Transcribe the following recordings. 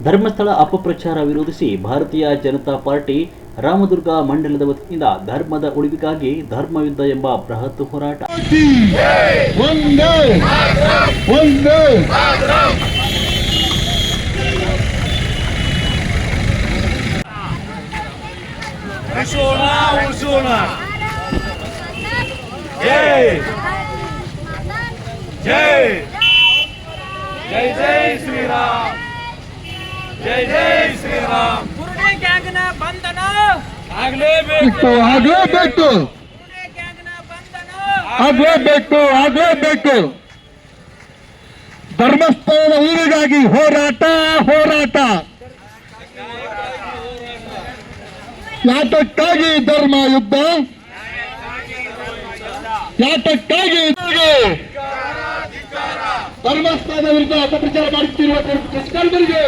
ಧರ್ಮಸ್ಥಳ ಅಪಪ್ರಚಾರ ವಿರೋಧಿಸಿ ಭಾರತೀಯ ಜನತಾ ಪಾರ್ಟಿ ರಾಮದುರ್ಗ ಮಂಡಲದ ವತಿಯಿಂದ ಧರ್ಮದ ಉಳಿವಿಗಾಗಿ ಧರ್ಮಯುದ್ಧ ಎಂಬ ಬೃಹತ್ ಹೋರಾಟ. जय जय जय श्री राम, जय जय श्री राम. ಕುರುಡೆ ಗ್ಯಾಂಗ್ನ ಬಂಧನ ಆಗಲೇಬೇಕು, ಆಗಲೇಬೇಕು, ಕುರುಡೆ ಗ್ಯಾಂಗ್ನ ಬಂಧನ ಆಗಲೇಬೇಕು, ಆಗಲೇಬೇಕು. ಧರ್ಮಸ್ಥಳದ ಉಳಿವಿಗಾಗಿ ಹೋರಾಟ, ಹೋರಾಟ. ಯಾತಕ್ಕಾಗಿ ಧರ್ಮ ಯುದ್ಧ, ಯಾತಕ್ಕಾಗಿ ಧರ್ಮಸ್ಥಳದ ವಿರುದ್ಧ ಅಪಪ್ರಚಾರ ಮಾಡುತ್ತಿರುವ ದುಷ್ಕರ್ಮಿಗಳಿಗೆ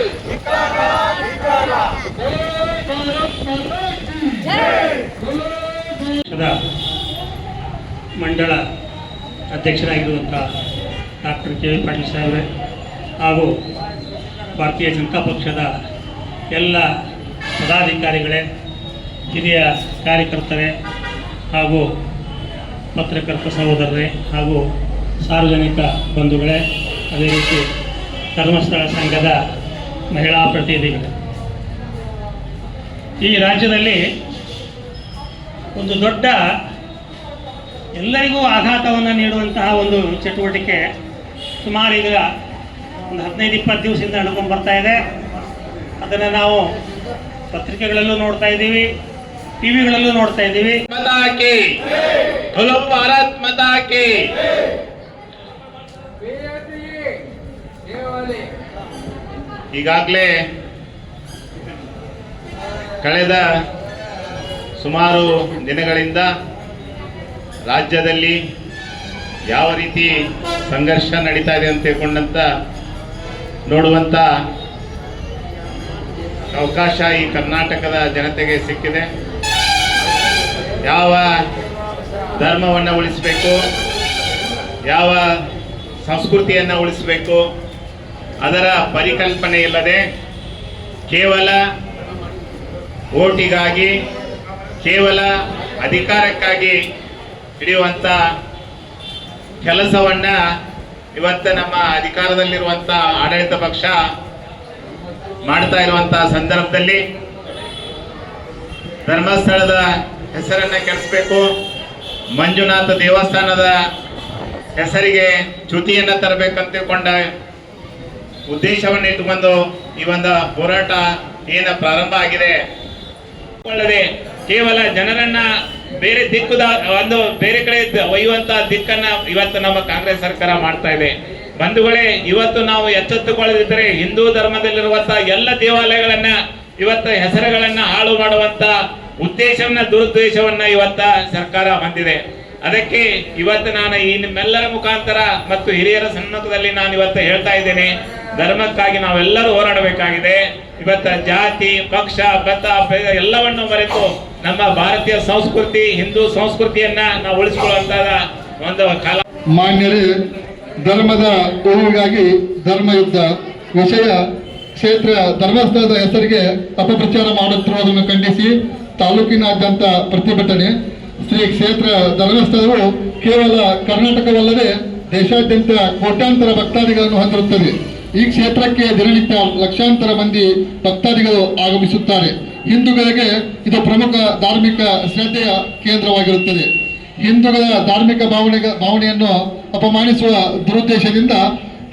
ಮಂಡಳ ಅಧ್ಯಕ್ಷರಾಗಿರುವಂಥ ಡಾಕ್ಟರ್ ಕೆ ವಿ ಪಾಟೀಲ್ ಸಾಹೇಬ್ರೆ ಹಾಗೂ ಭಾರತೀಯ ಜನತಾ ಪಕ್ಷದ ಎಲ್ಲ ಪದಾಧಿಕಾರಿಗಳೇ, ಹಿರಿಯ ಕಾರ್ಯಕರ್ತರೇ ಹಾಗೂ ಪತ್ರಕರ್ತ ಸಹೋದರರೇ ಹಾಗೂ ಸಾರ್ವಜನಿಕ ಬಂಧುಗಳೇ, ಅದೇ ರೀತಿ ಧರ್ಮಸ್ಥಳ ಸಂಘದ ಮಹಿಳಾ ಪ್ರತಿನಿಧಿಗಳೇ, ಈ ರಾಜ್ಯದಲ್ಲಿ ಒಂದು ದೊಡ್ಡ ಎಲ್ಲರಿಗೂ ಆಘಾತವನ್ನು ನೀಡುವಂತಹ ಒಂದು ಚಟುವಟಿಕೆ ಸುಮಾರು ಈಗ ಒಂದು 15-20 ದಿವಸದಿಂದ ನಡ್ಕೊಂಡು ಬರ್ತಾ ಇದೆ. ಅದನ್ನು ನಾವು ಪತ್ರಿಕೆಗಳಲ್ಲೂ ನೋಡ್ತಾ ಇದ್ದೀವಿ, ಟಿವಿಗಳಲ್ಲೂ ನೋಡ್ತಾ ಇದ್ದೀವಿ. ಮಾತಾ ಕಿ बोलो, भारत माता की. ಈಗಾಗಲೇ ಕಳೆದ ಸುಮಾರು ದಿನಗಳಿಂದ ರಾಜ್ಯದಲ್ಲಿ ಯಾವ ರೀತಿ ಸಂಘರ್ಷ ನಡೀತಾ ಇದೆ ಅಂತ ತಿಳ್ಕೊಂಡಂತ ನೋಡುವಂತ ಅವಕಾಶ ಈ ಕರ್ನಾಟಕದ ಜನತೆಗೆ ಸಿಕ್ಕಿದೆ. ಯಾವ ಧರ್ಮವನ್ನು ಉಳಿಸಬೇಕು, ಯಾವ ಸಂಸ್ಕೃತಿಯನ್ನು ಉಳಿಸಬೇಕು, ಅದರ ಪರಿಕಲ್ಪನೆ ಇಲ್ಲದೆ ಕೇವಲ ಓಟಿಗಾಗಿ, ಕೇವಲ ಅಧಿಕಾರಕ್ಕಾಗಿ ಹಿಡಿಯುವಂಥ ಕೆಲಸವನ್ನು ಇವತ್ತು ನಮ್ಮ ಅಧಿಕಾರದಲ್ಲಿರುವಂಥ ಆಡಳಿತ ಪಕ್ಷ ಮಾಡ್ತಾ ಇರುವಂಥ ಸಂದರ್ಭದಲ್ಲಿ ಧರ್ಮಸ್ಥಳದ ಹೆಸರನ್ನು ಕೆಡಿಸಬೇಕು, ಮಂಜುನಾಥ ದೇವಸ್ಥಾನದ ಹೆಸರಿಗೆ ಚ್ಯುತಿಯನ್ನು ತರಬೇಕಂತ ತಿಳ್ಕೊಂಡ ಉದ್ದೇಶವನ್ನು ಇಟ್ಟುಕೊಂಡು ಈ ಒಂದು ಹೋರಾಟ ಏನು ಪ್ರಾರಂಭ ಆಗಿದೆ, ಕೇವಲ ಜನರನ್ನ ಬೇರೆ ಬೇರೆ ಕಡೆ ಒಯ್ಯುವಂತ ದಿಕ್ಕನ್ನ ಇವತ್ತು ನಮ್ಮ ಕಾಂಗ್ರೆಸ್ ಸರ್ಕಾರ ಮಾಡ್ತಾ ಇದೆ. ಬಂಧುಗಳೇ, ಇವತ್ತು ನಾವು ಎಚ್ಚೆತ್ತುಕೊಳ್ಳದಿದ್ದರೆ ಹಿಂದೂ ಧರ್ಮದಲ್ಲಿರುವಂತಹ ಎಲ್ಲ ದೇವಾಲಯಗಳನ್ನ ಇವತ್ತು ಹೆಸರುಗಳನ್ನ ಹಾಳು ಮಾಡುವಂತ ಉದ್ದೇಶವನ್ನ, ದುರುದ್ದೇಶವನ್ನ ಇವತ್ತ ಸರ್ಕಾರ ಹೊಂದಿದೆ. ಅದಕ್ಕೆ ಇವತ್ತು ನಾನು ಈ ನಿಮ್ಮೆಲ್ಲರ ಮುಖಾಂತರ ಮತ್ತು ಹಿರಿಯರ ಸಮ್ಮುಖದಲ್ಲಿ ನಾನು ಇವತ್ತು ಹೇಳ್ತಾ ಇದ್ದೇನೆ, ಧರ್ಮಕ್ಕಾಗಿ ನಾವೆಲ್ಲರೂ ಹೋರಾಡಬೇಕಾಗಿದೆ. ಇವತ್ತ ಜಾತಿ, ಪಕ್ಷ, ಮತ ಎಲ್ಲವನ್ನು ಮರೆತು ನಮ್ಮ ಭಾರತೀಯ ಸಂಸ್ಕೃತಿ, ಹಿಂದೂ ಸಂಸ್ಕೃತಿಯನ್ನ ನಾವು ಉಳಿಸಿಕೊಳ್ಳುವಂತಹ ಒಂದು ಕಾಲ. ಮಾನ್ಯರೇ, ಧರ್ಮದ ಉಳಿವಿಗಾಗಿ ಧರ್ಮಯುದ್ಧ ವಿಷಯ ಕ್ಷೇತ್ರ ಧರ್ಮಸ್ಥಳದ ಹೆಸರಿಗೆ ಅಪಪ್ರಚಾರ ಮಾಡುತ್ತಿರುವುದನ್ನು ಖಂಡಿಸಿ ತಾಲೂಕಿನಾದ್ಯಂತ ಪ್ರತಿಭಟನೆ. ಶ್ರೀ ಕ್ಷೇತ್ರ ಧರ್ಮಸ್ಥಳವು ಕೇವಲ ಕರ್ನಾಟಕವಲ್ಲದೆ ದೇಶಾದ್ಯಂತ ಕೋಟ್ಯಾಂತರ ಭಕ್ತಾದಿಗಳನ್ನು ಹೊಂದಿರುತ್ತದೆ. ಈ ಕ್ಷೇತ್ರಕ್ಕೆ ದಿನನಿತ್ಯ ಲಕ್ಷಾಂತರ ಮಂದಿ ಭಕ್ತಾದಿಗಳು ಆಗಮಿಸುತ್ತಾರೆ. ಹಿಂದೂಗಳಿಗೆ ಇದು ಪ್ರಮುಖ ಧಾರ್ಮಿಕ ಶ್ರದ್ಧೆಯ ಕೇಂದ್ರವಾಗಿರುತ್ತದೆ. ಹಿಂದೂಗಳ ಧಾರ್ಮಿಕ ಭಾವನೆಯನ್ನು ಅಪಮಾನಿಸುವ ದುರುದ್ದೇಶದಿಂದ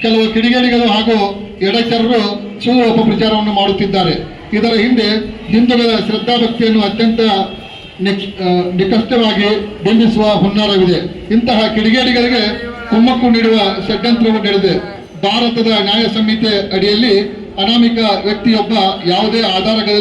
ಕೆಲವು ಕಿಡಿಗೇಡಿಗಳು ಹಾಗೂ ಎಡಚರರು ಸುಳ್ಳು ಅಪಪ್ರಚಾರವನ್ನು ಮಾಡುತ್ತಿದ್ದಾರೆ. ಇದರ ಹಿಂದೆ ಹಿಂದೂಗಳ ಶ್ರದ್ಧಾಭಕ್ತಿಯನ್ನು ಅತ್ಯಂತ ನಿಕಷ್ಟವಾಗಿ ಬಿಂಬಿಸುವ ಹುನ್ನಾರವಿದೆ. ಇಂತಹ ಕಿಡಿಗೇಡಿಗಳಿಗೆ ಕುಮ್ಮಕ್ಕು ನೀಡುವ ಷಡ್ಯಂತ್ರವು ನಡೆದಿದೆ. ಭಾರತದ ನ್ಯಾಯ ಸಂಹಿತೆ ಅಡಿಯಲ್ಲಿ ಅನಾಮಿಕ ವ್ಯಕ್ತಿಯೊಬ್ಬ ಯಾವುದೇ ಆಧಾರಗಳಿಲ್ಲ